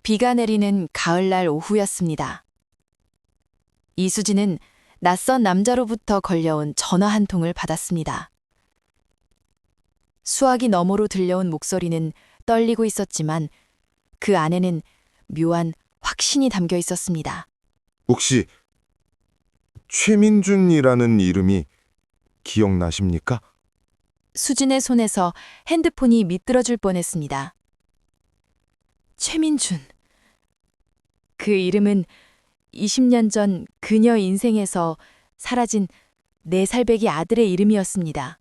비가 내리는 가을날 오후였습니다. 이수진은 낯선 남자로부터 걸려온 전화 한 통을 받았습니다. 수화기 너머로 들려온 목소리는 떨리고 있었지만 그 안에는 묘한 확신이 담겨 있었습니다. 혹시 최민준이라는 이름이 기억나십니까? 수진의 손에서 핸드폰이 미끄러질 뻔했습니다. 최민준. 그 이름은 20년 전 그녀 인생에서 사라진 4살배기 아들의 이름이었습니다.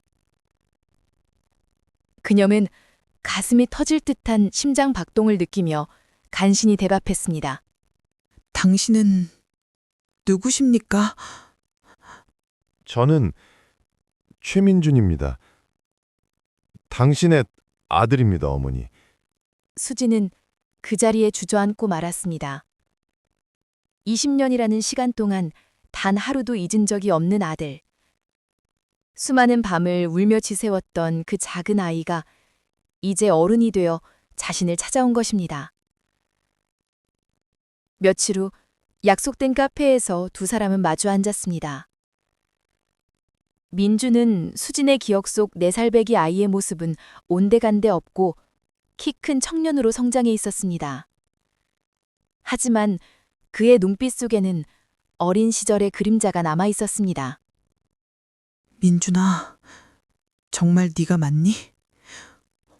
그녀는 가슴이 터질 듯한 심장 박동을 느끼며 간신히 대답했습니다. 당신은 누구십니까? 저는 최민준입니다. 당신의 아들입니다, 어머니. 수진은 그 자리에 주저앉고 말았습니다. 20년이라는 시간 동안 단 하루도 잊은 적이 없는 아들. 수많은 밤을 울며 지새웠던 그 작은 아이가 이제 어른이 되어 자신을 찾아온 것입니다. 며칠 후 약속된 카페에서 두 사람은 마주 앉았습니다. 민주는 수진의 기억 속 4살배기 아이의 모습은 온데간데 없고 키 큰 청년으로 성장해 있었습니다. 하지만 그의 눈빛 속에는 어린 시절의 그림자가 남아 있었습니다. 민준아, 정말 네가 맞니?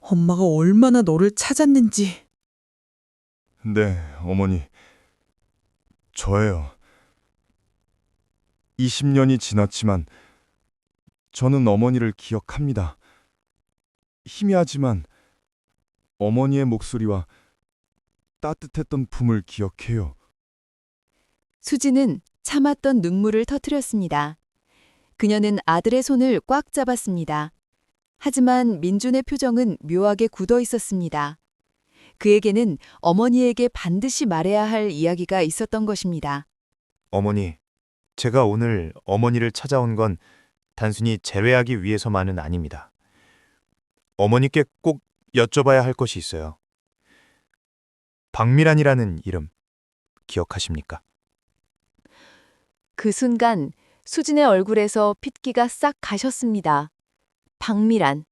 엄마가 얼마나 너를 찾았는지. 네, 어머니. 저예요. 20년이 지났지만 저는 어머니를 기억합니다. 희미하지만 어머니의 목소리와 따뜻했던 품을 기억해요. 수진은 참았던 눈물을 터뜨렸습니다. 그녀는 아들의 손을 꽉 잡았습니다. 하지만 민준의 표정은 묘하게 굳어 있었습니다. 그에게는 어머니에게 반드시 말해야 할 이야기가 있었던 것입니다. 어머니, 제가 오늘 어머니를 찾아온 건 단순히 재회하기 위해서만은 아닙니다. 어머니께 꼭 여쭤봐야 할 것이 있어요. 박미란이라는 이름 기억하십니까? 그 순간 수진의 얼굴에서 핏기가 싹 가셨습니다. 박미란.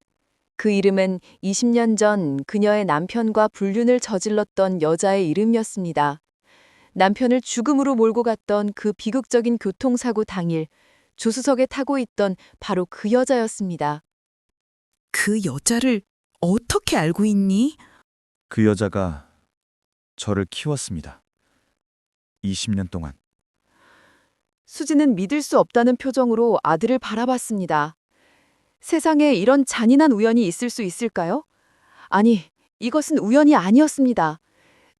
그 이름은 20년 전 그녀의 남편과 불륜을 저질렀던 여자의 이름이었습니다. 남편을 죽음으로 몰고 갔던 그 비극적인 교통사고 당일 조수석에 타고 있던 바로 그 여자였습니다. 그 여자를 어떻게 알고 있니? 그 여자가 저를 키웠습니다. 20년 동안. 수진은 믿을 수 없다는 표정으로 아들을 바라봤습니다. 세상에 이런 잔인한 우연이 있을 수 있을까요? 아니, 이것은 우연이 아니었습니다.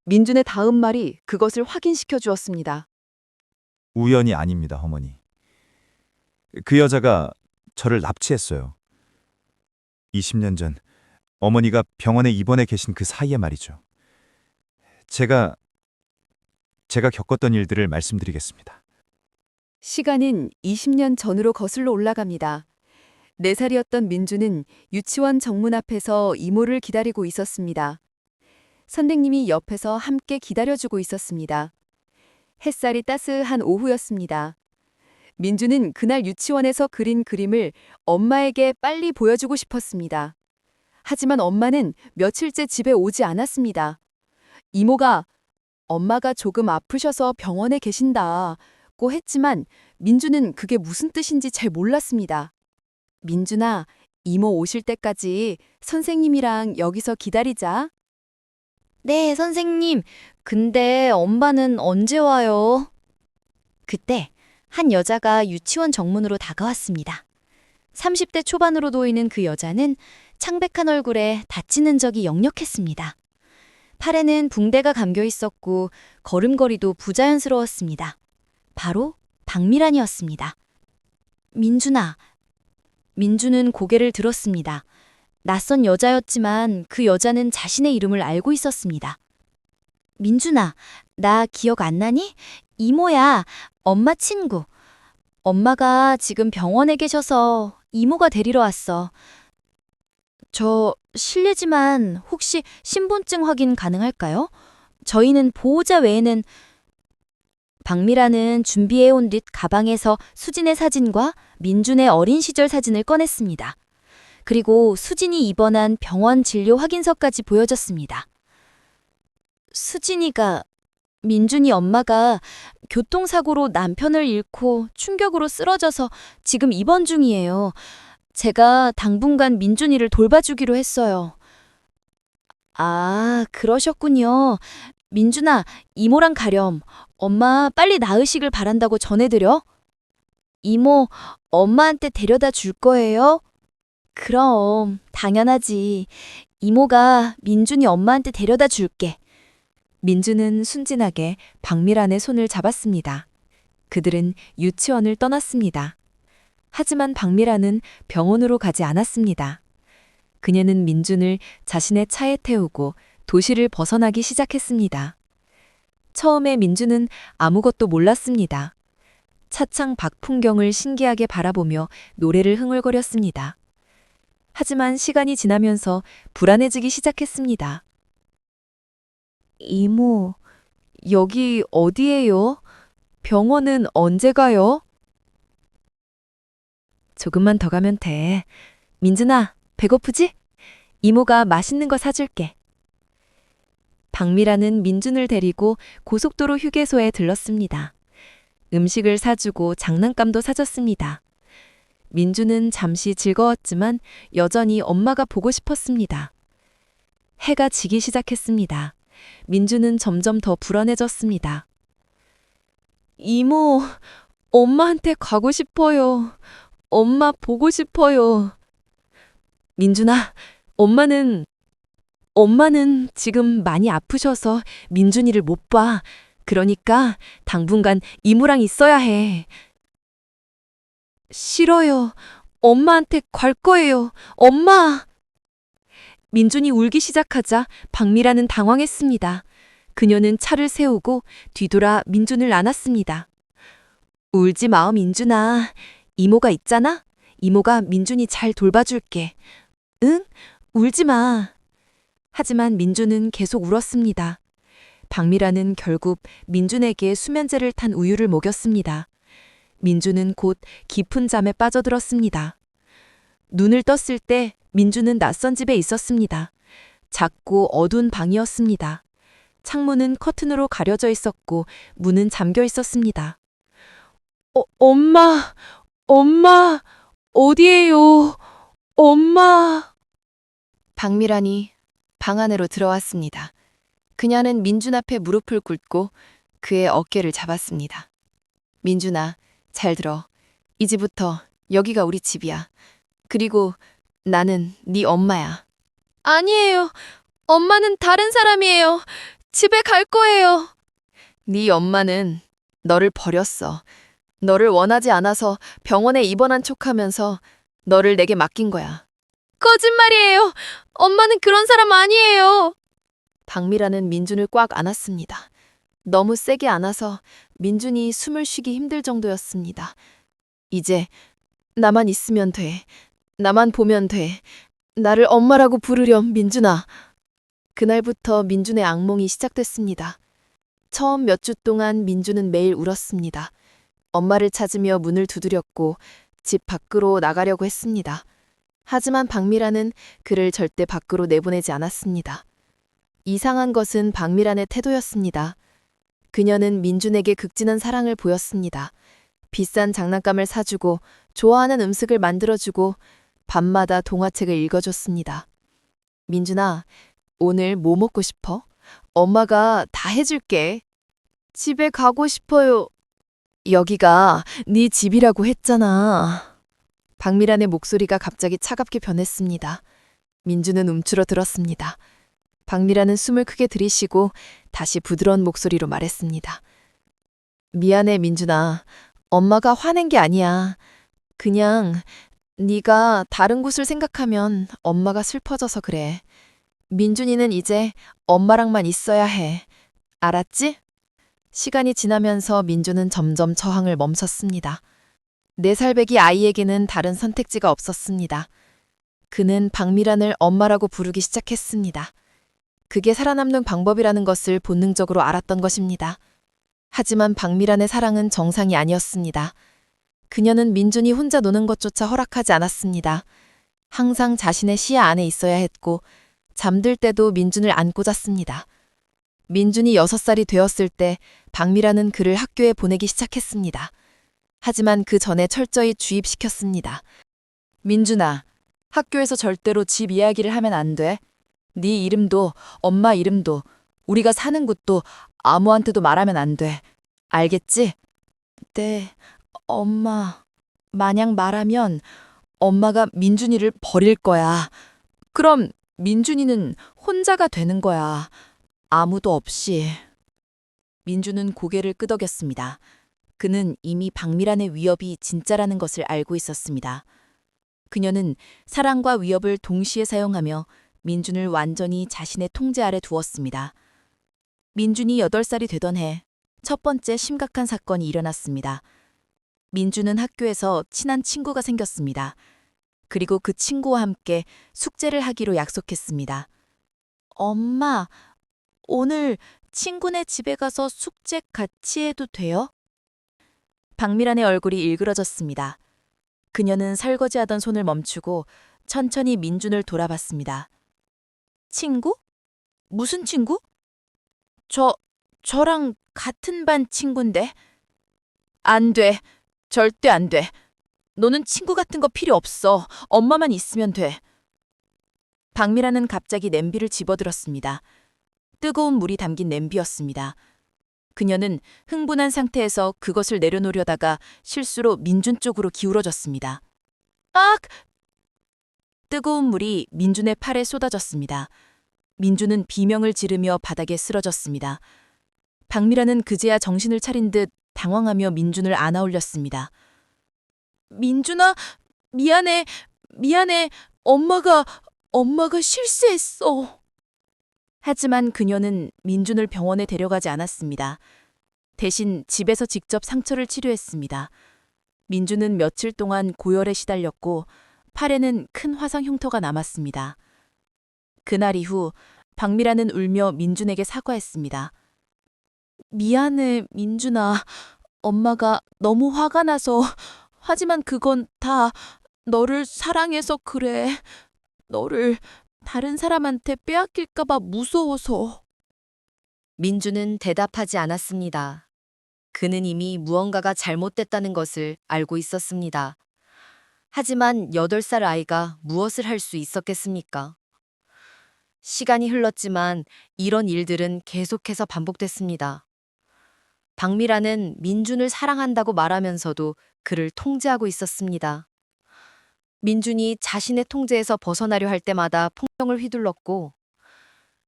민준의 다음 말이 그것을 확인시켜 주었습니다. 우연이 아닙니다, 어머니. 그 여자가 저를 납치했어요. 20년 전 어머니가 병원에 입원해 계신 그 사이에 말이죠. 제가 겪었던 일들을 말씀드리겠습니다. 시간은 20년 전으로 거슬러 올라갑니다. 4살이었던 민주는 유치원 정문 앞에서 이모를 기다리고 있었습니다. 선생님이 옆에서 함께 기다려주고 있었습니다. 햇살이 따스한 오후였습니다. 민주는 그날 유치원에서 그린 그림을 엄마에게 빨리 보여주고 싶었습니다. 하지만 엄마는 며칠째 집에 오지 않았습니다. 이모가 엄마가 조금 아프셔서 병원에 계신다고 했지만 민주는 그게 무슨 뜻인지 잘 몰랐습니다. 민준아, 이모 오실 때까지 선생님이랑 여기서 기다리자. 네, 선생님. 근데 엄마는 언제 와요? 그때 한 여자가 유치원 정문으로 다가왔습니다. 30대 초반으로 보이는 그 여자는 창백한 얼굴에 다친 흔적이 역력했습니다. 팔에는 붕대가 감겨 있었고 걸음걸이도 부자연스러웠습니다. 바로 박미란이었습니다. 민준아. 민주는 고개를 들었습니다. 낯선 여자였지만 그 여자는 자신의 이름을 알고 있었습니다. 민준아, 나 기억 안 나니? 이모야, 엄마 친구. 엄마가 지금 병원에 계셔서 이모가 데리러 왔어. 저 실례지만 혹시 신분증 확인 가능할까요? 저희는 보호자 외에는 박미라는 준비해온 뒷 가방에서 수진의 사진과 민준의 어린 시절 사진을 꺼냈습니다. 그리고 수진이 입원한 병원 진료 확인서까지 보여줬습니다. 수진이가, 민준이 엄마가 교통사고로 남편을 잃고 충격으로 쓰러져서 지금 입원 중이에요. 제가 당분간 민준이를 돌봐주기로 했어요. 아, 그러셨군요. 민준아, 이모랑 가렴. 엄마 빨리 나으시길 바란다고 전해드려. 이모, 엄마한테 데려다 줄 거예요? 그럼, 당연하지. 이모가 민준이 엄마한테 데려다 줄게. 민준은 순진하게 박미란의 손을 잡았습니다. 그들은 유치원을 떠났습니다. 하지만 박미란은 병원으로 가지 않았습니다. 그녀는 민준을 자신의 차에 태우고 도시를 벗어나기 시작했습니다. 처음에 민준은 아무것도 몰랐습니다. 차창 밖 풍경을 신기하게 바라보며 노래를 흥얼거렸습니다. 하지만 시간이 지나면서 불안해지기 시작했습니다. 이모, 여기 어디예요? 병원은 언제 가요? 조금만 더 가면 돼. 민준아, 배고프지? 이모가 맛있는 거 사줄게. 박미라는 민준을 데리고 고속도로 휴게소에 들렀습니다. 음식을 사주고 장난감도 사줬습니다. 민준은 잠시 즐거웠지만 여전히 엄마가 보고 싶었습니다. 해가 지기 시작했습니다. 민준은 점점 더 불안해졌습니다. 이모, 엄마한테 가고 싶어요. 엄마 보고 싶어요. 민준아, 엄마는 지금 많이 아프셔서 민준이를 못 봐. 그러니까 당분간 이모랑 있어야 해. 싫어요. 엄마한테 갈 거예요. 엄마! 민준이 울기 시작하자 박미라는 당황했습니다. 그녀는 차를 세우고 뒤돌아 민준을 안았습니다. 울지 마, 민준아. 이모가 있잖아? 이모가 민준이 잘 돌봐줄게. 응? 울지 마. 하지만 민준은 계속 울었습니다. 박미라는 결국 민준에게 수면제를 탄 우유를 먹였습니다. 민준은 곧 깊은 잠에 빠져들었습니다. 눈을 떴을 때 민준은 낯선 집에 있었습니다. 작고 어두운 방이었습니다. 창문은 커튼으로 가려져 있었고 문은 잠겨 있었습니다. 엄마, 어디에요? 엄마. 박미란이 방 안으로 들어왔습니다. 그녀는 민준 앞에 무릎을 꿇고 그의 어깨를 잡았습니다. 민준아, 잘 들어. 이제부터 여기가 우리 집이야. 그리고 나는 네 엄마야. 아니에요. 엄마는 다른 사람이에요. 집에 갈 거예요. 네 엄마는 너를 버렸어. 너를 원하지 않아서 병원에 입원한 척하면서 너를 내게 맡긴 거야. 거짓말이에요. 엄마는 그런 사람 아니에요. 박미라는 민준을 꽉 안았습니다. 너무 세게 안아서 민준이 숨을 쉬기 힘들 정도였습니다. 이제 나만 있으면 돼. 나만 보면 돼. 나를 엄마라고 부르렴, 민준아. 그날부터 민준의 악몽이 시작됐습니다. 처음 몇 주 동안 민준은 매일 울었습니다. 엄마를 찾으며 문을 두드렸고 집 밖으로 나가려고 했습니다. 하지만 박미라는 그를 절대 밖으로 내보내지 않았습니다. 이상한 것은 박미란의 태도였습니다. 그녀는 민준에게 극진한 사랑을 보였습니다. 비싼 장난감을 사주고 좋아하는 음식을 만들어주고 밤마다 동화책을 읽어줬습니다. 민준아, 오늘 뭐 먹고 싶어? 엄마가 다 해줄게. 집에 가고 싶어요. 여기가 네 집이라고 했잖아. 박미란의 목소리가 갑자기 차갑게 변했습니다. 민준은 움츠러들었습니다. 박미란은 숨을 크게 들이쉬고 다시 부드러운 목소리로 말했습니다. 미안해, 민준아. 엄마가 화낸 게 아니야. 그냥 네가 다른 곳을 생각하면 엄마가 슬퍼져서 그래. 민준이는 이제 엄마랑만 있어야 해. 알았지? 시간이 지나면서 민준은 점점 저항을 멈췄습니다. 4살배기 아이에게는 다른 선택지가 없었습니다. 그는 박미란을 엄마라고 부르기 시작했습니다. 그게 살아남는 방법이라는 것을 본능적으로 알았던 것입니다. 하지만 박미란의 사랑은 정상이 아니었습니다. 그녀는 민준이 혼자 노는 것조차 허락하지 않았습니다. 항상 자신의 시야 안에 있어야 했고 잠들 때도 민준을 안고 잤습니다. 민준이 6살이 되었을 때 박미란은 그를 학교에 보내기 시작했습니다. 하지만 그 전에 철저히 주입시켰습니다. 민준아, 학교에서 절대로 집 이야기를 하면 안 돼. 네 이름도 엄마 이름도 우리가 사는 곳도 아무한테도 말하면 안 돼. 알겠지? 네, 엄마. 만약 말하면 엄마가 민준이를 버릴 거야. 그럼 민준이는 혼자가 되는 거야. 아무도 없이. 민준은 고개를 끄덕였습니다. 그는 이미 박미란의 위협이 진짜라는 것을 알고 있었습니다. 그녀는 사랑과 위협을 동시에 사용하며 민준을 완전히 자신의 통제 아래 두었습니다. 민준이 8살이 되던 해 첫 번째 심각한 사건이 일어났습니다. 민준은 학교에서 친한 친구가 생겼습니다. 그리고 그 친구와 함께 숙제를 하기로 약속했습니다. 엄마, 오늘 친구네 집에 가서 숙제 같이 해도 돼요? 박미란의 얼굴이 일그러졌습니다. 그녀는 설거지하던 손을 멈추고 천천히 민준을 돌아봤습니다. 친구? 무슨 친구? 저랑 같은 반 친구인데. 안 돼. 절대 안 돼. 너는 친구 같은 거 필요 없어. 엄마만 있으면 돼. 박미란은 갑자기 냄비를 집어들었습니다. 뜨거운 물이 담긴 냄비였습니다. 그녀는 흥분한 상태에서 그것을 내려놓으려다가 실수로 민준 쪽으로 기울어졌습니다. 악! 뜨거운 물이 민준의 팔에 쏟아졌습니다. 민준은 비명을 지르며 바닥에 쓰러졌습니다. 박미란은 그제야 정신을 차린 듯 당황하며 민준을 안아 올렸습니다. 민준아, 미안해. 엄마가 실수했어. 하지만 그녀는 민준을 병원에 데려가지 않았습니다. 대신 집에서 직접 상처를 치료했습니다. 민준은 며칠 동안 고열에 시달렸고 팔에는 큰 화상 흉터가 남았습니다. 그날 이후 박미란은 울며 민준에게 사과했습니다. 미안해, 민준아. 엄마가 너무 화가 나서. 하지만 그건 다 너를 사랑해서 그래. 너를 다른 사람한테 빼앗길까봐 무서워서. 민준은 대답하지 않았습니다. 그는 이미 무언가가 잘못됐다는 것을 알고 있었습니다. 하지만 8살 아이가 무엇을 할 수 있었겠습니까? 시간이 흘렀지만 이런 일들은 계속해서 반복됐습니다. 박미란은 민준을 사랑한다고 말하면서도 그를 통제하고 있었습니다. 민준이 자신의 통제에서 벗어나려 할 때마다 폭력을 휘둘렀고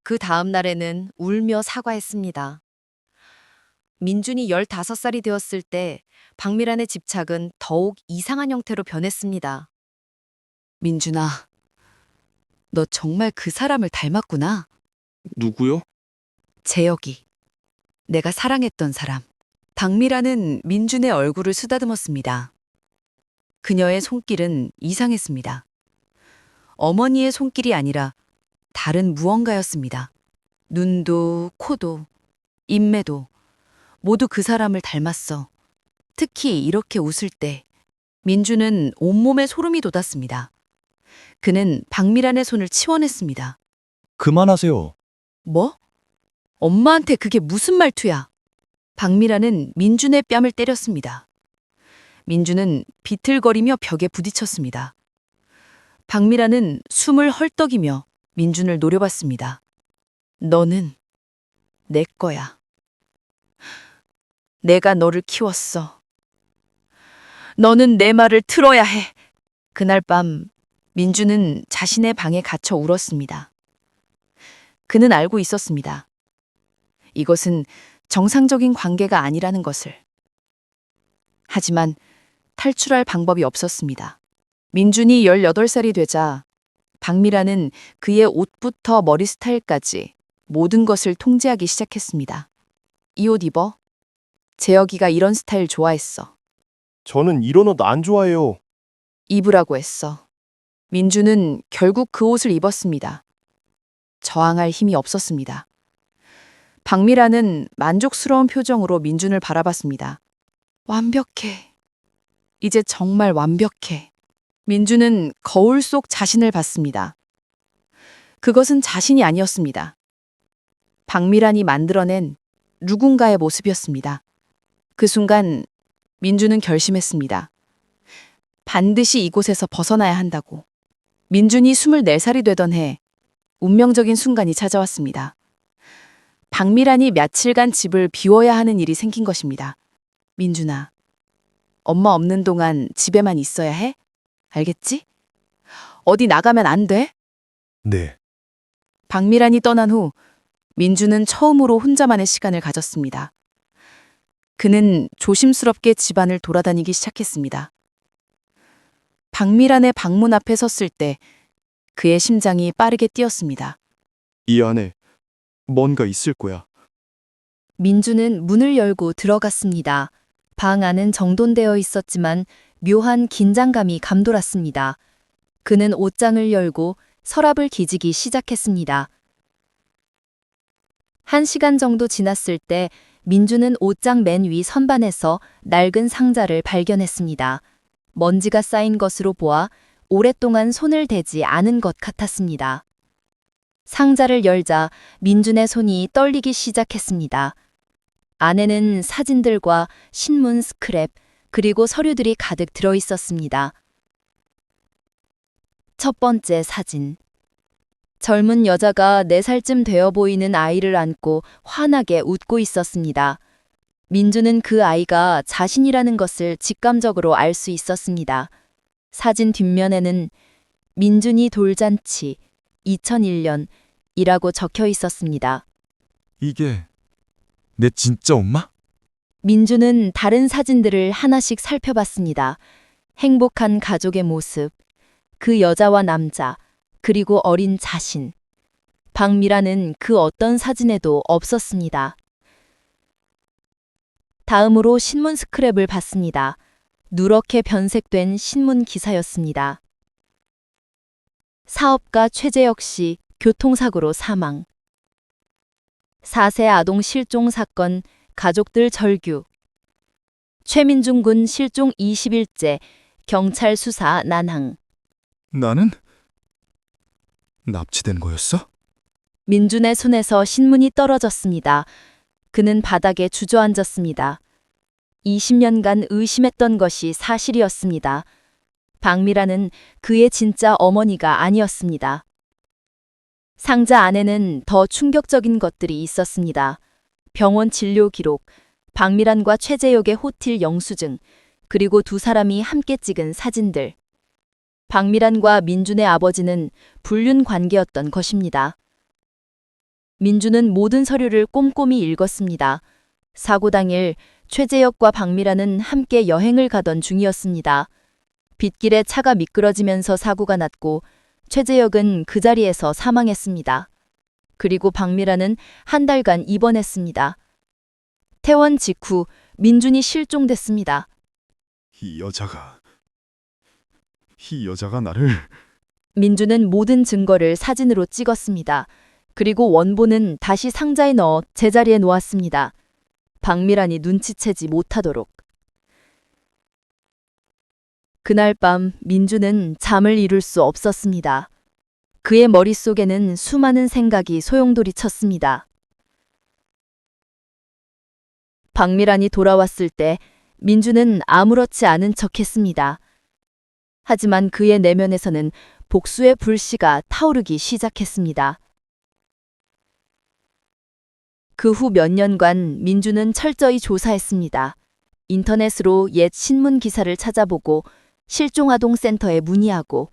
그 다음 날에는 울며 사과했습니다. 민준이 15살이 되었을 때 박미란의 집착은 더욱 이상한 형태로 변했습니다. 민준아, 너 정말 그 사람을 닮았구나. 누구요? 재혁이. 내가 사랑했던 사람. 박미란은 민준의 얼굴을 쓰다듬었습니다. 그녀의 손길은 이상했습니다. 어머니의 손길이 아니라 다른 무언가였습니다. 눈도, 코도, 인매도 모두 그 사람을 닮았어. 특히 이렇게 웃을 때 민준은 온몸에 소름이 돋았습니다. 그는 박미란의 손을 치워냈습니다. 그만하세요. 뭐? 엄마한테 그게 무슨 말투야? 박미란은 민준의 뺨을 때렸습니다. 민준은 비틀거리며 벽에 부딪혔습니다. 박미란은 숨을 헐떡이며 민준을 노려봤습니다. 너는 내 거야. 내가 너를 키웠어. 너는 내 말을 들어야 해. 그날 밤 민준은 자신의 방에 갇혀 울었습니다. 그는 알고 있었습니다. 이것은 정상적인 관계가 아니라는 것을. 하지만 탈출할 방법이 없었습니다. 민준이 18살이 되자 박미란은 그의 옷부터 머리 스타일까지 모든 것을 통제하기 시작했습니다. 이 옷 입어. 재혁이가 이런 스타일 좋아했어. 저는 이런 옷 안 좋아해요. 입으라고 했어. 민준은 결국 그 옷을 입었습니다. 저항할 힘이 없었습니다. 박미라는 만족스러운 표정으로 민준을 바라봤습니다. 완벽해. 이제 정말 완벽해. 민준은 거울 속 자신을 봤습니다. 그것은 자신이 아니었습니다. 박미란이 만들어낸 누군가의 모습이었습니다. 그 순간 민준은 결심했습니다. 반드시 이곳에서 벗어나야 한다고. 민준이 24살이 되던 해 운명적인 순간이 찾아왔습니다. 박미란이 며칠간 집을 비워야 하는 일이 생긴 것입니다. 민준아, 엄마 없는 동안 집에만 있어야 해? 알겠지? 어디 나가면 안 돼? 네. 박미란이 떠난 후 민준은 처음으로 혼자만의 시간을 가졌습니다. 그는 조심스럽게 집안을 돌아다니기 시작했습니다. 박미란의 방문 앞에 섰을 때 그의 심장이 빠르게 뛰었습니다. 이 안에 뭔가 있을 거야. 민주는 문을 열고 들어갔습니다. 방 안은 정돈되어 있었지만 묘한 긴장감이 감돌았습니다. 그는 옷장을 열고 서랍을 뒤지기 시작했습니다. 1시간 정도 지났을 때 민주는 옷장 맨 위 선반에서 낡은 상자를 발견했습니다. 먼지가 쌓인 것으로 보아 오랫동안 손을 대지 않은 것 같았습니다. 상자를 열자 민준의 손이 떨리기 시작했습니다. 안에는 사진들과 신문 스크랩, 그리고 서류들이 가득 들어 있었습니다. 첫 번째 사진. 젊은 여자가 4살쯤 되어 보이는 아이를 안고 환하게 웃고 있었습니다. 민주는 그 아이가 자신이라는 것을 직감적으로 알 수 있었습니다. 사진 뒷면에는 민준이 돌잔치 2001년이라고 적혀 있었습니다. 이게 내 진짜 엄마? 민주는 다른 사진들을 하나씩 살펴봤습니다. 행복한 가족의 모습, 그 여자와 남자, 그리고 어린 자신. 박미라는 그 어떤 사진에도 없었습니다. 다음으로 신문 스크랩을 봤습니다. 누렇게 변색된 신문 기사였습니다. 사업가 최재혁 씨 교통사고로 사망. 4세 아동 실종 사건 가족들 절규. 최민중 군 실종 20일째 경찰 수사 난항. 나는 납치된 거였어? 민준의 손에서 신문이 떨어졌습니다. 그는 바닥에 주저앉았습니다. 20년간 의심했던 것이 사실이었습니다. 박미라는 그의 진짜 어머니가 아니었습니다. 상자 안에는 더 충격적인 것들이 있었습니다. 병원 진료 기록, 박미란과 최재혁의 호텔 영수증, 그리고 두 사람이 함께 찍은 사진들. 박미란과 민준의 아버지는 불륜 관계였던 것입니다. 민준은 모든 서류를 꼼꼼히 읽었습니다. 사고 당일 최재혁과 박미란은 함께 여행을 가던 중이었습니다. 빗길에 차가 미끄러지면서 사고가 났고 최재혁은 그 자리에서 사망했습니다. 그리고 박미란은 한 달간 입원했습니다. 퇴원 직후 민준이 실종됐습니다. 이 여자가 나를... 민준은 모든 증거를 사진으로 찍었습니다. 그리고 원본은 다시 상자에 넣어 제자리에 놓았습니다. 박미란이 눈치채지 못하도록. 그날 밤 민준은 잠을 이룰 수 없었습니다. 그의 머릿속에는 수많은 생각이 소용돌이 쳤습니다. 박미란이 돌아왔을 때 민준은 아무렇지 않은 척했습니다. 하지만 그의 내면에서는 복수의 불씨가 타오르기 시작했습니다. 그 후 몇 년간 민준은 철저히 조사했습니다. 인터넷으로 옛 신문 기사를 찾아보고 실종아동센터에 문의하고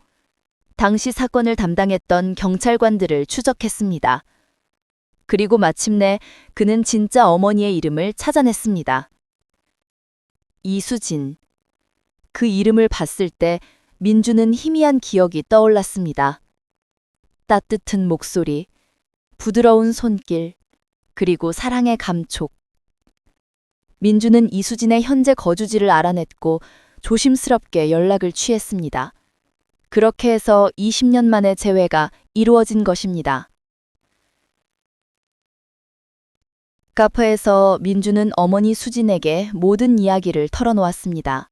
당시 사건을 담당했던 경찰관들을 추적했습니다. 그리고 마침내 그는 진짜 어머니의 이름을 찾아냈습니다. 이수진. 그 이름을 봤을 때 민준은 희미한 기억이 떠올랐습니다. 따뜻한 목소리, 부드러운 손길, 그리고 사랑의 감촉. 민준은 이수진의 현재 거주지를 알아냈고 조심스럽게 연락을 취했습니다. 그렇게 해서 20년 만에 재회가 이루어진 것입니다. 카페에서 민주는 어머니 수진에게 모든 이야기를 털어놓았습니다.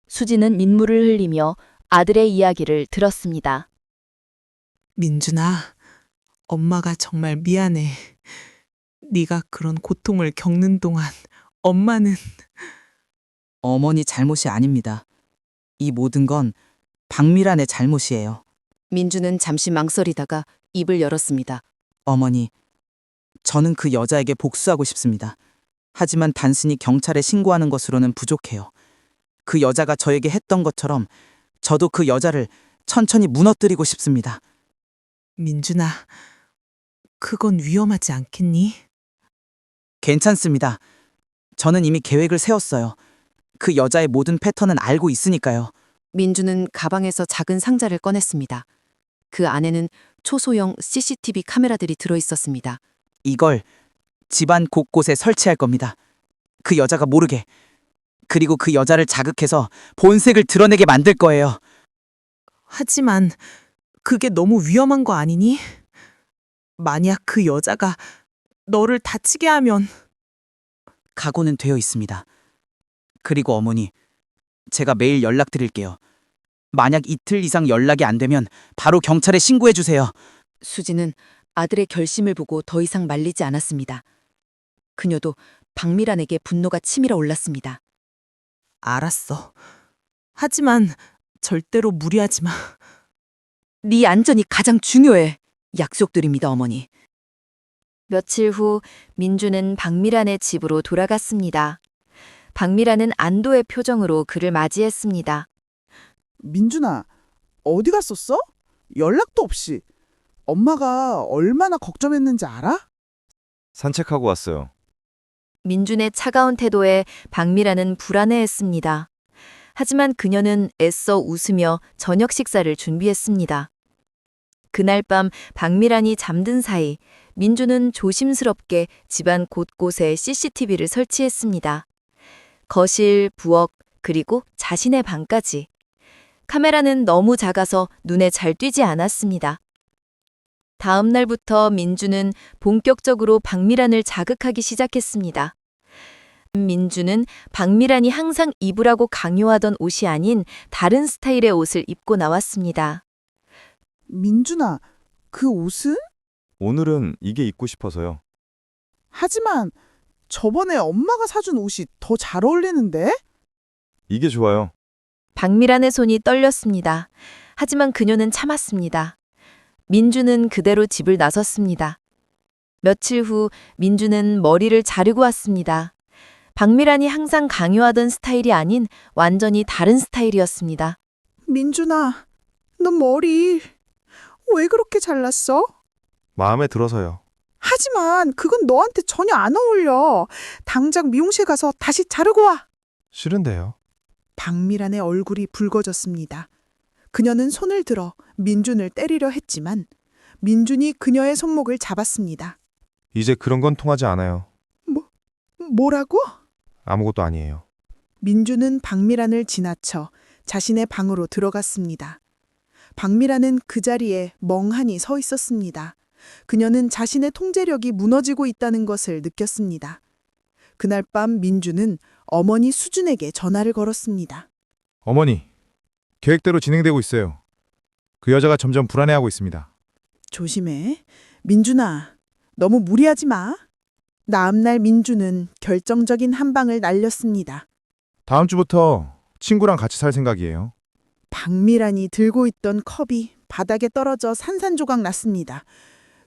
수진은 민물을 흘리며 아들의 이야기를 들었습니다. 민준아, 엄마가 정말 미안해. 네가 그런 고통을 겪는 동안 엄마는 어머니 잘못이 아닙니다. 이 모든 건 박미란의 잘못이에요. 민주는 잠시 망설이다가 입을 열었습니다. 어머니, 저는 그 여자에게 복수하고 싶습니다. 하지만 단순히 경찰에 신고하는 것으로는 부족해요. 그 여자가 저에게 했던 것처럼 저도 그 여자를 천천히 무너뜨리고 싶습니다. 민준아, 그건 위험하지 않겠니? 괜찮습니다. 저는 이미 계획을 세웠어요. 그 여자의 모든 패턴은 알고 있으니까요. 민주는 가방에서 작은 상자를 꺼냈습니다. 그 안에는 초소형 CCTV 카메라들이 들어 있었습니다. 이걸 집안 곳곳에 설치할 겁니다. 그 여자가 모르게. 그리고 그 여자를 자극해서 본색을 드러내게 만들 거예요. 하지만 그게 너무 위험한 거 아니니? 만약 그 여자가 너를 다치게 하면 각오는 되어 있습니다. 그리고 어머니, 제가 매일 연락드릴게요. 만약 이틀 이상 연락이 안 되면 바로 경찰에 신고해 주세요. 수진은 아들의 결심을 보고 더 이상 말리지 않았습니다. 그녀도 박미란에게 분노가 치밀어 올랐습니다. 알았어. 하지만 절대로 무리하지 마. 네 안전이 가장 중요해. 약속드립니다, 어머니. 며칠 후 민주는 박미란의 집으로 돌아갔습니다. 박미란은 안도의 표정으로 그를 맞이했습니다. 민준아, 어디 갔었어? 연락도 없이. 엄마가 얼마나 걱정했는지 알아? 산책하고 왔어요. 민준의 차가운 태도에 박미란은 불안해했습니다. 하지만 그녀는 애써 웃으며 저녁 식사를 준비했습니다. 그날 밤 박미란이 잠든 사이 민주는 조심스럽게 집안 곳곳에 CCTV를 설치했습니다. 거실, 부엌, 그리고 자신의 방까지. 카메라는 너무 작아서 눈에 잘 띄지 않았습니다. 다음 날부터 민주는 본격적으로 박미란을 자극하기 시작했습니다. 민주는 박미란이 항상 입으라고 강요하던 옷이 아닌 다른 스타일의 옷을 입고 나왔습니다. 민준아, 그 옷은? 오늘은 이게 입고 싶어서요. 하지만 저번에 엄마가 사준 옷이 더 잘 어울리는데? 이게 좋아요. 박미란의 손이 떨렸습니다. 하지만 그녀는 참았습니다. 민주는 그대로 집을 나섰습니다. 며칠 후 민주는 머리를 자르고 왔습니다. 박미란이 항상 강요하던 스타일이 아닌 완전히 다른 스타일이었습니다. 민준아, 너 머리 왜 그렇게 잘랐어? 마음에 들어서요. 하지만 그건 너한테 전혀 안 어울려. 당장 미용실 가서 다시 자르고 와. 싫은데요. 박미란의 얼굴이 붉어졌습니다. 그녀는 손을 들어 민준을 때리려 했지만 민준이 그녀의 손목을 잡았습니다. 이제 그런 건 통하지 않아요. 뭐라고? 아무것도 아니에요. 민주는 박미란을 지나쳐 자신의 방으로 들어갔습니다. 박미란은 그 자리에 멍하니 서 있었습니다. 그녀는 자신의 통제력이 무너지고 있다는 것을 느꼈습니다. 그날 밤 민주는 어머니 수준에게 전화를 걸었습니다. 어머니, 계획대로 진행되고 있어요. 그 여자가 점점 불안해하고 있습니다. 조심해. 민준아, 너무 무리하지 마. 다음날 민주는 결정적인 한 방을 날렸습니다. 다음 주부터 친구랑 같이 살 생각이에요. 박미란이 들고 있던 컵이 바닥에 떨어져 산산조각 났습니다.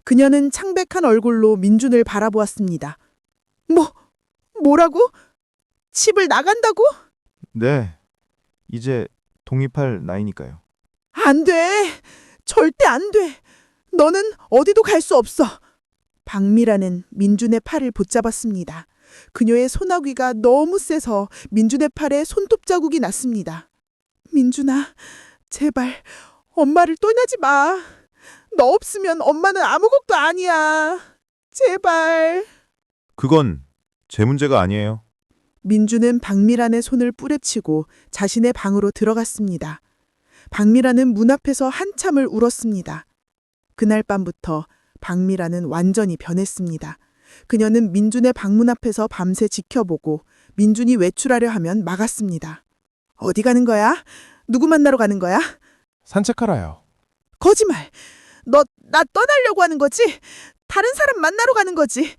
그녀는 창백한 얼굴로 민준을 바라보았습니다. 뭐라고? 집을 나간다고? 네, 이제 독립할 나이니까요. 안 돼. 절대 안 돼. 너는 어디도 갈 수 없어. 박미란은 민준의 팔을 붙잡았습니다. 그녀의 소나귀가 너무 세서 민준의 팔에 손톱 자국이 났습니다. 민준아, 제발 엄마를 떠나지 마. 너 없으면 엄마는 아무것도 아니야. 제발. 그건 제 문제가 아니에요. 민주는 박미란의 손을 뿌리치고 자신의 방으로 들어갔습니다. 박미란은 문 앞에서 한참을 울었습니다. 그날 밤부터 박미란은 완전히 변했습니다. 그녀는 민준의 방문 앞에서 밤새 지켜보고 민준이 외출하려 하면 막았습니다. 어디 가는 거야? 누구 만나러 가는 거야? 산책하러요. 거짓말. 너 나 떠나려고 하는 거지? 다른 사람 만나러 가는 거지?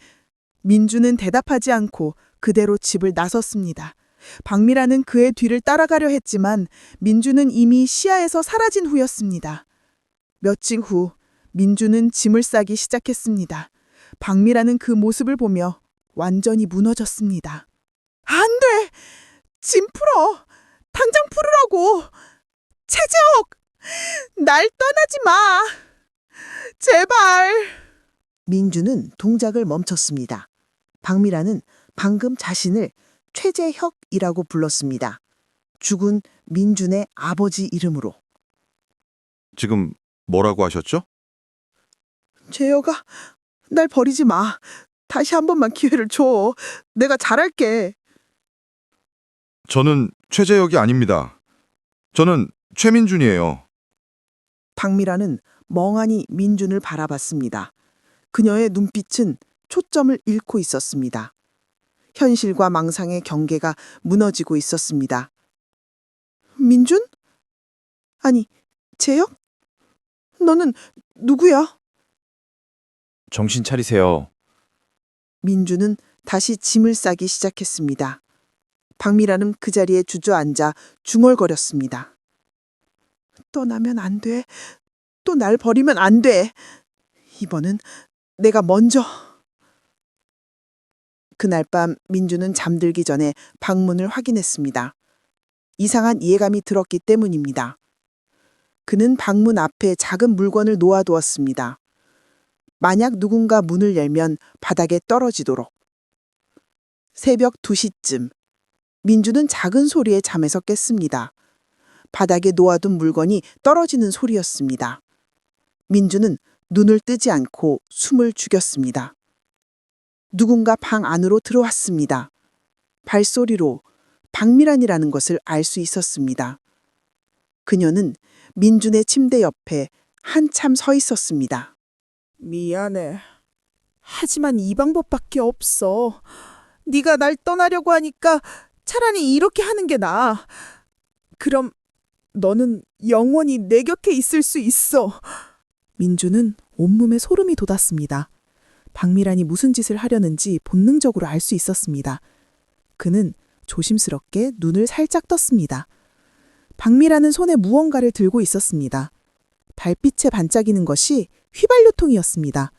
민준은 대답하지 않고 그대로 집을 나섰습니다. 박미라는 그의 뒤를 따라가려 했지만 민준은 이미 시야에서 사라진 후였습니다. 며칠 후 민준은 짐을 싸기 시작했습니다. 박미라는 그 모습을 보며 완전히 무너졌습니다. 안 돼! 짐 풀어! 당장 풀으라고! 최재옥! 날 떠나지 마! 제발! 민주는 동작을 멈췄습니다. 박미라는 방금 자신을 최재혁이라고 불렀습니다. 죽은 민준의 아버지 이름으로. 지금 뭐라고 하셨죠? 재혁아, 날 버리지 마. 다시 한 번만 기회를 줘. 내가 잘할게. 저는 최재혁이 아닙니다. 저는 최민준이에요. 박미라는 멍하니 민준을 바라봤습니다. 그녀의 눈빛은 초점을 잃고 있었습니다. 현실과 망상의 경계가 무너지고 있었습니다. 민준? 아니, 재혁? 너는 누구야? 정신 차리세요. 민준은 다시 짐을 싸기 시작했습니다. 박미라는 그 자리에 주저앉아 중얼거렸습니다. 떠나면 안 돼. 또 날 버리면 안 돼. 이번은 내가 먼저. 그날 밤 민준은 잠들기 전에 방문을 확인했습니다. 이상한 이해감이 들었기 때문입니다. 그는 방문 앞에 작은 물건을 놓아두었습니다. 만약 누군가 문을 열면 바닥에 떨어지도록. 새벽 2시쯤 민준은 작은 소리에 잠에서 깼습니다. 바닥에 놓아둔 물건이 떨어지는 소리였습니다. 민준은 눈을 뜨지 않고 숨을 죽였습니다. 누군가 방 안으로 들어왔습니다. 발소리로 박미란이라는 것을 알 수 있었습니다. 그녀는 민준의 침대 옆에 한참 서 있었습니다. 미안해. 하지만 이 방법밖에 없어. 네가 날 떠나려고 하니까 차라리 이렇게 하는 게 나아. 그럼 너는 영원히 내 곁에 있을 수 있어. 민준은 온몸에 소름이 돋았습니다. 박미란이 무슨 짓을 하려는지 본능적으로 알 수 있었습니다. 그는 조심스럽게 눈을 살짝 떴습니다. 박미란은 손에 무언가를 들고 있었습니다. 달빛에 반짝이는 것이 휘발유통이었습니다.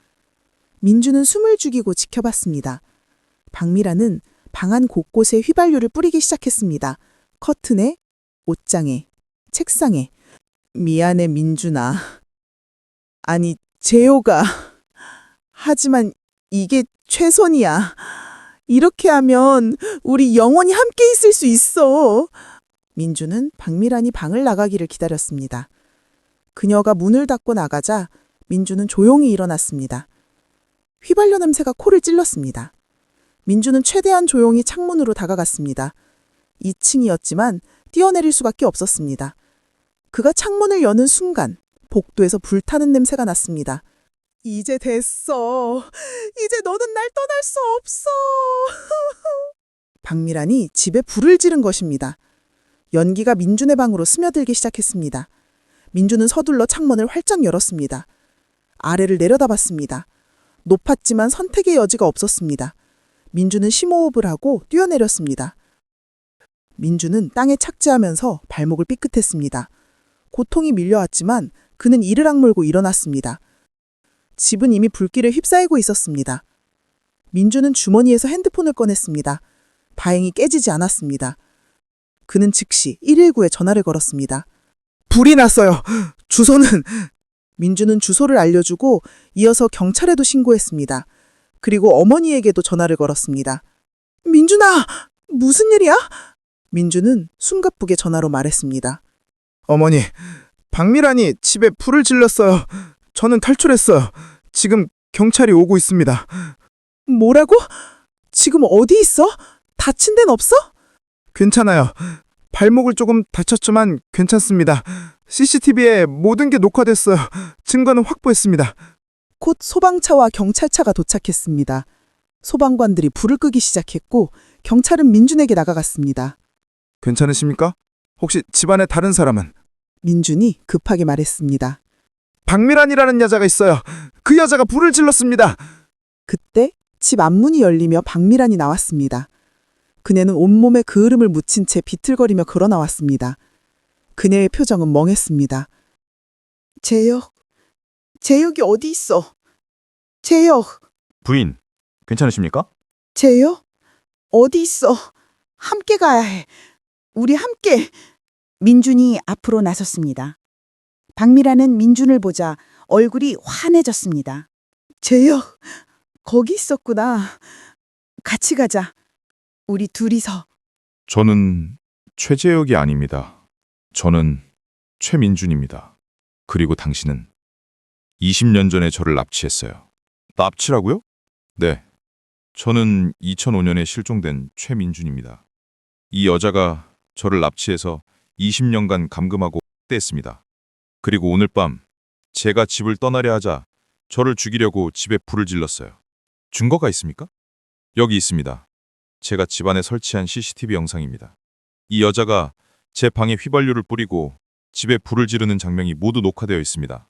민준은 숨을 죽이고 지켜봤습니다. 박미란은 방 안 곳곳에 휘발유를 뿌리기 시작했습니다. 커튼에, 옷장에, 책상에. 미안해, 민준아. 아니, 재호가. 하지만 이게 최선이야. 이렇게 하면 우리 영원히 함께 있을 수 있어. 민준은 박미란이 방을 나가기를 기다렸습니다. 그녀가 문을 닫고 나가자 민준은 조용히 일어났습니다. 휘발유 냄새가 코를 찔렀습니다. 민준은 최대한 조용히 창문으로 다가갔습니다. 2층이었지만 뛰어내릴 수밖에 없었습니다. 그가 창문을 여는 순간 복도에서 불타는 냄새가 났습니다. 이제 됐어. 이제 너는 날 떠날 수 없어. 박미란이 집에 불을 지른 것입니다. 연기가 민준의 방으로 스며들기 시작했습니다. 민준은 서둘러 창문을 활짝 열었습니다. 아래를 내려다봤습니다. 높았지만 선택의 여지가 없었습니다. 민준은 심호흡을 하고 뛰어내렸습니다. 민준은 땅에 착지하면서 발목을 삐끗했습니다. 고통이 밀려왔지만 그는 이를 악물고 일어났습니다. 집은 이미 불길에 휩싸이고 있었습니다. 민준은 주머니에서 핸드폰을 꺼냈습니다. 다행히 깨지지 않았습니다. 그는 즉시 119에 전화를 걸었습니다. 불이 났어요. 주소는... 민준은 주소를 알려주고 이어서 경찰에도 신고했습니다. 그리고 어머니에게도 전화를 걸었습니다. 민준아! 무슨 일이야? 민준은 숨가쁘게 전화로 말했습니다. 어머니, 박미란이 집에 불을 질렀어요. 저는 탈출했어요. 지금 경찰이 오고 있습니다. 뭐라고? 지금 어디 있어? 다친 데는 없어? 괜찮아요. 발목을 조금 다쳤지만 괜찮습니다. CCTV에 모든 게 녹화됐어요. 증거는 확보했습니다. 곧 소방차와 경찰차가 도착했습니다. 소방관들이 불을 끄기 시작했고 경찰은 민준에게 나가갔습니다. 괜찮으십니까? 혹시 집안에 다른 사람은? 민준이 급하게 말했습니다. 박미란이라는 여자가 있어요. 그 여자가 불을 질렀습니다. 그때 집 앞문이 열리며 박미란이 나왔습니다. 그녀는 온몸에 그을음을 묻힌 채 비틀거리며 걸어 나왔습니다. 그녀의 표정은 멍했습니다. 재혁이 어디 있어? 재혁, 부인, 괜찮으십니까? 재혁? 어디 있어? 함께 가야 해. 우리 함께. 민준이 앞으로 나섰습니다. 박미라는 민준을 보자 얼굴이 환해졌습니다. 재혁, 거기 있었구나. 같이 가자. 우리 둘이서. 저는 최재혁이 아닙니다. 저는 최민준입니다. 그리고 당신은 20년 전에 저를 납치했어요. 납치라고요? 네. 저는 2005년에 실종된 최민준입니다. 이 여자가 저를 납치해서 20년간 감금하고 떼었습니다. 그리고 오늘 밤 제가 집을 떠나려 하자 저를 죽이려고 집에 불을 질렀어요. 증거가 있습니까? 여기 있습니다. 제가 집안에 설치한 CCTV 영상입니다. 이 여자가 제 방에 휘발유를 뿌리고 집에 불을 지르는 장면이 모두 녹화되어 있습니다.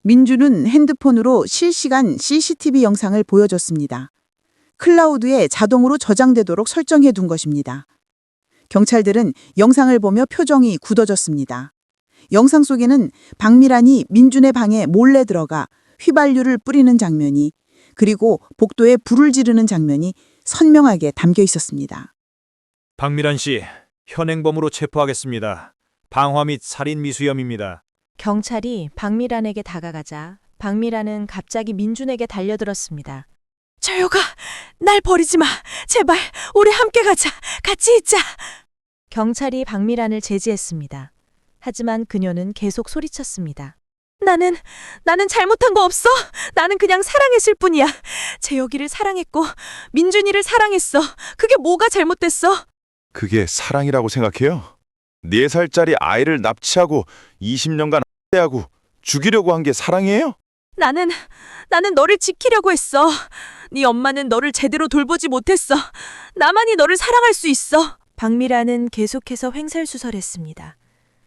민준은 핸드폰으로 실시간 CCTV 영상을 보여줬습니다. 클라우드에 자동으로 저장되도록 설정해 둔 것입니다. 경찰들은 영상을 보며 표정이 굳어졌습니다. 영상 속에는 박미란이 민준의 방에 몰래 들어가 휘발유를 뿌리는 장면이 그리고 복도에 불을 지르는 장면이 선명하게 담겨 있었습니다. 박미란 씨, 현행범으로 체포하겠습니다. 방화 및 살인 미수혐입니다. 경찰이 박미란에게 다가가자 박미란은 갑자기 민준에게 달려들었습니다. 재혁아, 날 버리지 마. 제발 우리 함께 가자. 같이 있자. 경찰이 박미란을 제지했습니다. 하지만 그녀는 계속 소리쳤습니다. 나는 잘못한 거 없어. 나는 그냥 사랑했을 뿐이야. 재혁이를 사랑했고 민준이를 사랑했어. 그게 뭐가 잘못됐어? 그게 사랑이라고 생각해요? 4살짜리 아이를 납치하고 20년간 하고 죽이려고 한 게 사랑이에요? 나는 너를 지키려고 했어. 네 엄마는 너를 제대로 돌보지 못했어. 나만이 너를 사랑할 수 있어. 박미란은 계속해서 횡설수설했습니다.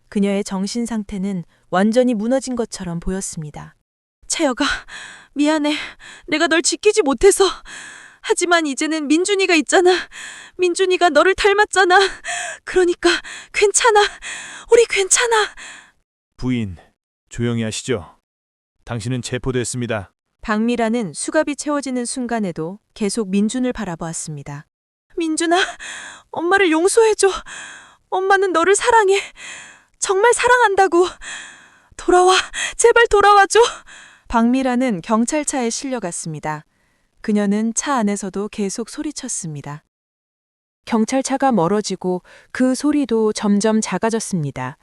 그녀의 정신 상태는 완전히 무너진 것처럼 보였습니다. 채혁아, 미안해. 내가 널 지키지 못해서. 하지만 이제는 민준이가 있잖아. 민준이가 너를 닮았잖아. 그러니까 괜찮아. 우리 괜찮아. 부인, 조용히 하시죠. 당신은 체포됐습니다. 박미란은 수갑이 채워지는 순간에도 계속 민준을 바라보았습니다. 민준아, 엄마를 용서해줘. 엄마는 너를 사랑해. 정말 사랑한다고. 돌아와. 제발 돌아와줘. 박미란은 경찰차에 실려갔습니다. 그녀는 차 안에서도 계속 소리쳤습니다. 경찰차가 멀어지고 그 소리도 점점 작아졌습니다.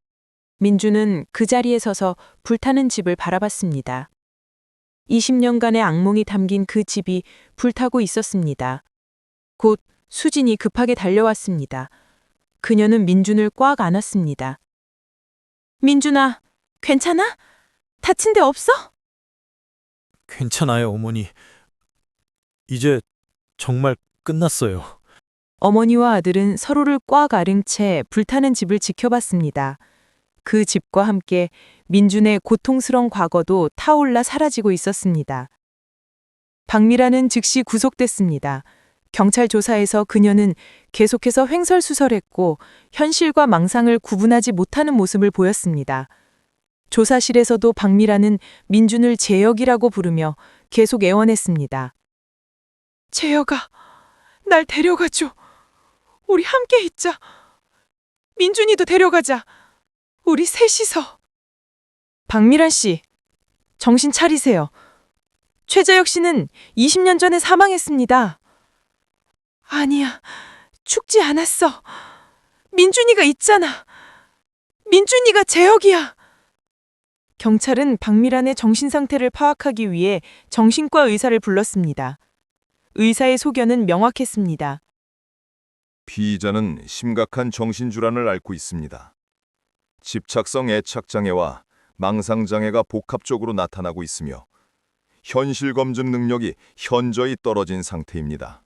민준은 그 자리에 서서 불타는 집을 바라봤습니다. 20년간의 악몽이 담긴 그 집이 불타고 있었습니다. 곧 수진이 급하게 달려왔습니다. 그녀는 민준을 꽉 안았습니다. 민준아, 괜찮아? 다친 데 없어? 괜찮아요, 어머니. 이제 정말 끝났어요. 어머니와 아들은 서로를 꽉 아른 채 불타는 집을 지켜봤습니다. 그 집과 함께 민준의 고통스러운 과거도 타올라 사라지고 있었습니다. 박미란은 즉시 구속됐습니다. 경찰 조사에서 그녀는 계속해서 횡설수설했고 현실과 망상을 구분하지 못하는 모습을 보였습니다. 조사실에서도 박미란은 민준을 재혁이라고 부르며 계속 애원했습니다. 재혁아, 날 데려가줘. 우리 함께 있자. 민준이도 데려가자. 우리 셋이서. 박미란 씨, 정신 차리세요. 최재혁 씨는 20년 전에 사망했습니다. 아니야, 죽지 않았어. 민준이가 있잖아. 민준이가 재혁이야. 경찰은 박미란의 정신 상태를 파악하기 위해 정신과 의사를 불렀습니다. 의사의 소견은 명확했습니다. 피의자는 심각한 정신질환을 앓고 있습니다. 집착성 애착장애와 망상장애가 복합적으로 나타나고 있으며 현실 검증 능력이 현저히 떨어진 상태입니다.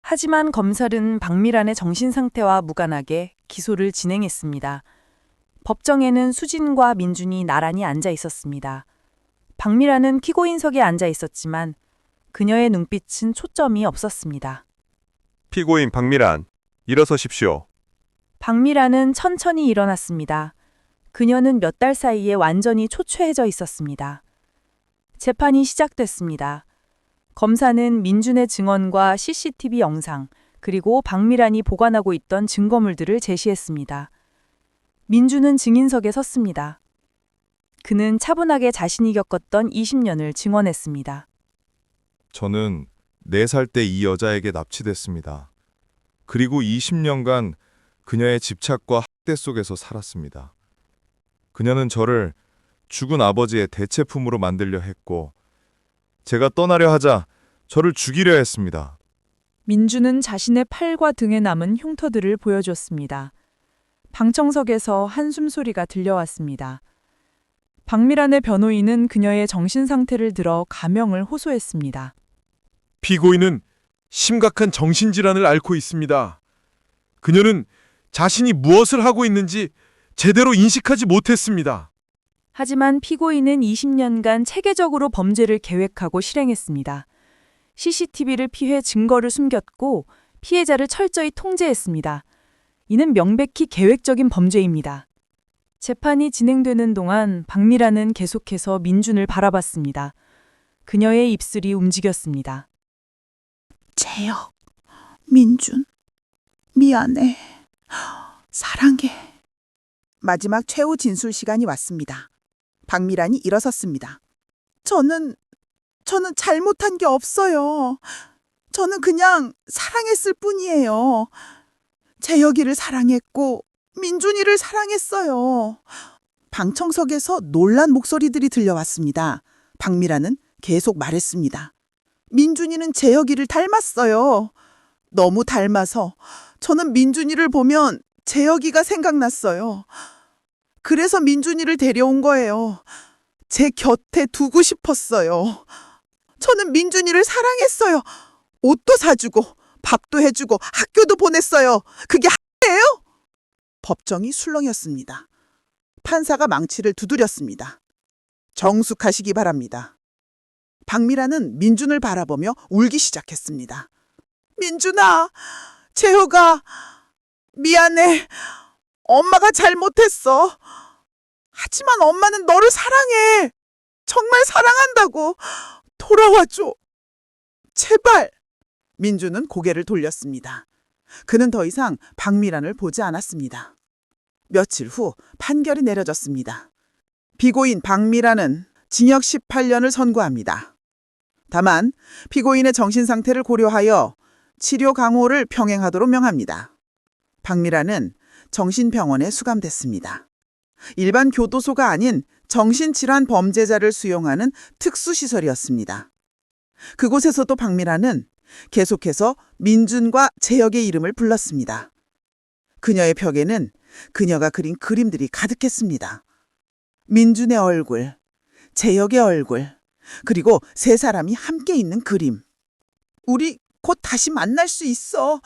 하지만 검찰은 박미란의 정신 상태와 무관하게 기소를 진행했습니다. 법정에는 수진과 민준이 나란히 앉아 있었습니다. 박미란은 피고인석에 앉아 있었지만 그녀의 눈빛은 초점이 없었습니다. 피고인 박미란, 일어서십시오. 박미란은 천천히 일어났습니다. 그녀는 몇 달 사이에 완전히 초췌해져 있었습니다. 재판이 시작됐습니다. 검사는 민준의 증언과 CCTV 영상, 그리고 박미란이 보관하고 있던 증거물들을 제시했습니다. 민준은 증인석에 섰습니다. 그는 차분하게 자신이 겪었던 20년을 증언했습니다. 저는 4살 때 이 여자에게 납치됐습니다. 그리고 20년간 그녀의 집착과 학대 속에서 살았습니다. 그녀는 저를 죽은 아버지의 대체품으로 만들려 했고, 제가 떠나려 하자 저를 죽이려 했습니다. 민준은 자신의 팔과 등에 남은 흉터들을 보여줬습니다. 방청석에서 한숨 소리가 들려왔습니다. 박미란의 변호인은 그녀의 정신 상태를 들어 가명을 호소했습니다. 피고인은 심각한 정신질환을 앓고 있습니다. 그녀는 자신이 무엇을 하고 있는지 제대로 인식하지 못했습니다. 하지만 피고인은 20년간 체계적으로 범죄를 계획하고 실행했습니다. CCTV를 피해 증거를 숨겼고 피해자를 철저히 통제했습니다. 이는 명백히 계획적인 범죄입니다. 재판이 진행되는 동안 박미란은 계속해서 민준을 바라봤습니다. 그녀의 입술이 움직였습니다. 재혁, 민준, 미안해. 사랑해. 마지막 최후 진술 시간이 왔습니다. 박미란이 일어섰습니다. 저는 잘못한 게 없어요. 저는 그냥 사랑했을 뿐이에요. 재혁이를 사랑했고 민준이를 사랑했어요. 방청석에서 놀란 목소리들이 들려왔습니다. 박미란은 계속 말했습니다. 민준이는 재혁이를 닮았어요. 너무 닮아서 저는 민준이를 보면 재혁이가 생각났어요. 그래서 민준이를 데려온 거예요. 제 곁에 두고 싶었어요. 저는 민준이를 사랑했어요. 옷도 사주고 밥도 해주고 학교도 보냈어요. 그게 학대예요? 법정이 술렁였습니다. 판사가 망치를 두드렸습니다. 정숙하시기 바랍니다. 박미란은 민준을 바라보며 울기 시작했습니다. 민준아, 재호가 미안해. 엄마가 잘못했어. 하지만 엄마는 너를 사랑해. 정말 사랑한다고. 돌아와줘. 제발. 민준은 고개를 돌렸습니다. 그는 더 이상 박미란을 보지 않았습니다. 며칠 후 판결이 내려졌습니다. 피고인 박미란은 징역 18년을 선고합니다. 다만 피고인의 정신 상태를 고려하여 치료 강호를 병행하도록 명합니다. 박미란은 정신병원에 수감됐습니다. 일반 교도소가 아닌 정신질환 범죄자를 수용하는 특수시설이었습니다. 그곳에서도 박미란은 계속해서 민준과 재혁의 이름을 불렀습니다. 그녀의 벽에는 그녀가 그린 그림들이 가득했습니다. 민준의 얼굴, 재혁의 얼굴, 그리고 세 사람이 함께 있는 그림. 우리 곧 다시 만날 수 있어.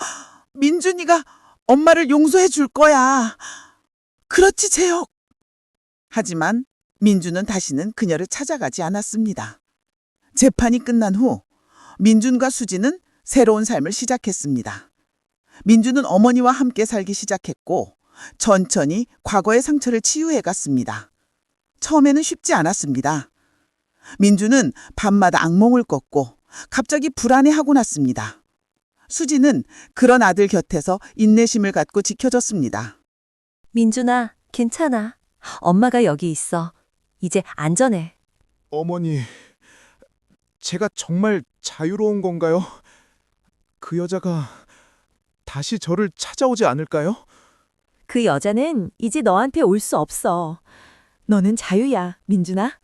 민준이가 엄마를 용서해 줄 거야. 그렇지, 재혁. 하지만 민준은 다시는 그녀를 찾아가지 않았습니다. 재판이 끝난 후 민준과 수지는 새로운 삶을 시작했습니다. 민준은 어머니와 함께 살기 시작했고 천천히 과거의 상처를 치유해 갔습니다. 처음에는 쉽지 않았습니다. 민준은 밤마다 악몽을 꿨고 갑자기 불안해하고 났습니다. 수지는 그런 아들 곁에서 인내심을 갖고 지켜줬습니다. 민준아, 괜찮아. 엄마가 여기 있어. 이제 안전해. 어머니, 제가 정말 자유로운 건가요? 그 여자가 다시 저를 찾아오지 않을까요? 그 여자는 이제 너한테 올 수 없어. 너는 자유야, 민준아.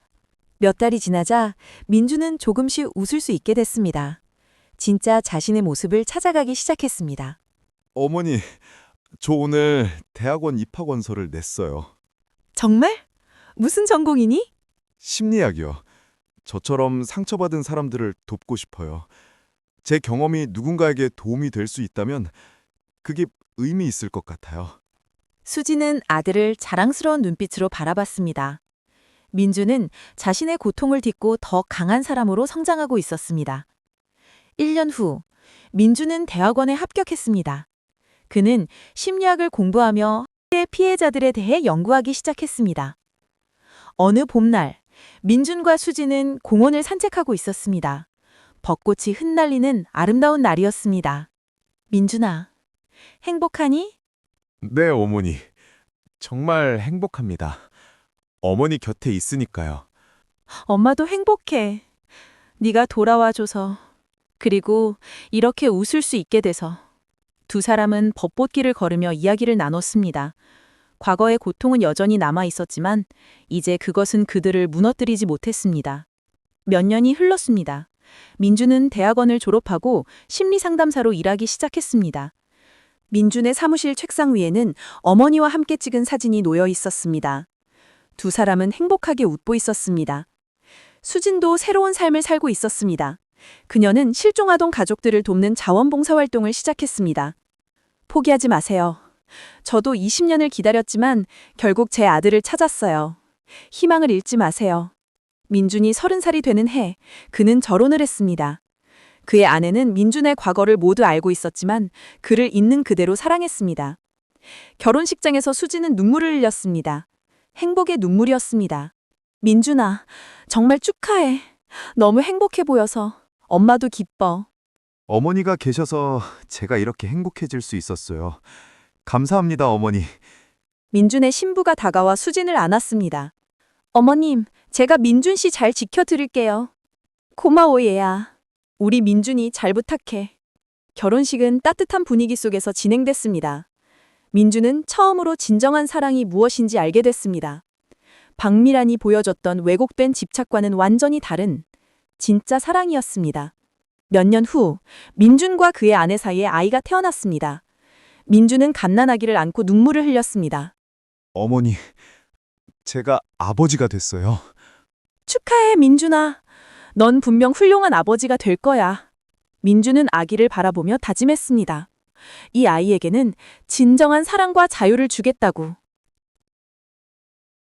몇 달이 지나자 민준은 조금씩 웃을 수 있게 됐습니다. 진짜 자신의 모습을 찾아가기 시작했습니다. 어머니, 저 오늘 대학원 입학원서를 냈어요. 정말? 무슨 전공이니? 심리학이요. 저처럼 상처받은 사람들을 돕고 싶어요. 제 경험이 누군가에게 도움이 될 수 있다면 그게 의미 있을 것 같아요. 수지는 아들을 자랑스러운 눈빛으로 바라봤습니다. 민주는 자신의 고통을 딛고 더 강한 사람으로 성장하고 있었습니다. 1년 후, 민주는 대학원에 합격했습니다. 그는 심리학을 공부하며 피해자들에 대해 연구하기 시작했습니다. 어느 봄날, 민준과 수지는 공원을 산책하고 있었습니다. 벚꽃이 흩날리는 아름다운 날이었습니다. 민준아, 행복하니? 네, 어머니. 정말 행복합니다. 어머니 곁에 있으니까요. 엄마도 행복해. 네가 돌아와줘서. 그리고 이렇게 웃을 수 있게 돼서. 두 사람은 벚꽃길을 걸으며 이야기를 나눴습니다. 과거의 고통은 여전히 남아 있었지만 이제 그것은 그들을 무너뜨리지 못했습니다. 몇 년이 흘렀습니다. 민준은 대학원을 졸업하고 심리상담사로 일하기 시작했습니다. 민준의 사무실 책상 위에는 어머니와 함께 찍은 사진이 놓여 있었습니다. 두 사람은 행복하게 웃고 있었습니다. 수진도 새로운 삶을 살고 있었습니다. 그녀는 실종아동 가족들을 돕는 자원봉사 활동을 시작했습니다. 포기하지 마세요. 저도 20년을 기다렸지만 결국 제 아들을 찾았어요. 희망을 잃지 마세요. 민준이 30살이 되는 해, 그는 결혼을 했습니다. 그의 아내는 민준의 과거를 모두 알고 있었지만 그를 있는 그대로 사랑했습니다. 결혼식장에서 수지는 눈물을 흘렸습니다. 행복의 눈물이었습니다. 민준아, 정말 축하해. 너무 행복해 보여서. 엄마도 기뻐. 어머니가 계셔서 제가 이렇게 행복해질 수 있었어요. 감사합니다, 어머니. 민준의 신부가 다가와 수진을 안았습니다. 어머님, 제가 민준 씨 잘 지켜드릴게요. 고마워, 얘야. 우리 민준이 잘 부탁해. 결혼식은 따뜻한 분위기 속에서 진행됐습니다. 민준은 처음으로 진정한 사랑이 무엇인지 알게 됐습니다. 박미란이 보여줬던 왜곡된 집착과는 완전히 다른 진짜 사랑이었습니다. 몇 년 후, 민준과 그의 아내 사이에 아이가 태어났습니다. 민준은 갓난아기를 안고 눈물을 흘렸습니다. 어머니, 제가 아버지가 됐어요. 축하해, 민준아. 넌 분명 훌륭한 아버지가 될 거야. 민준은 아기를 바라보며 다짐했습니다. 이 아이에게는 진정한 사랑과 자유를 주겠다고.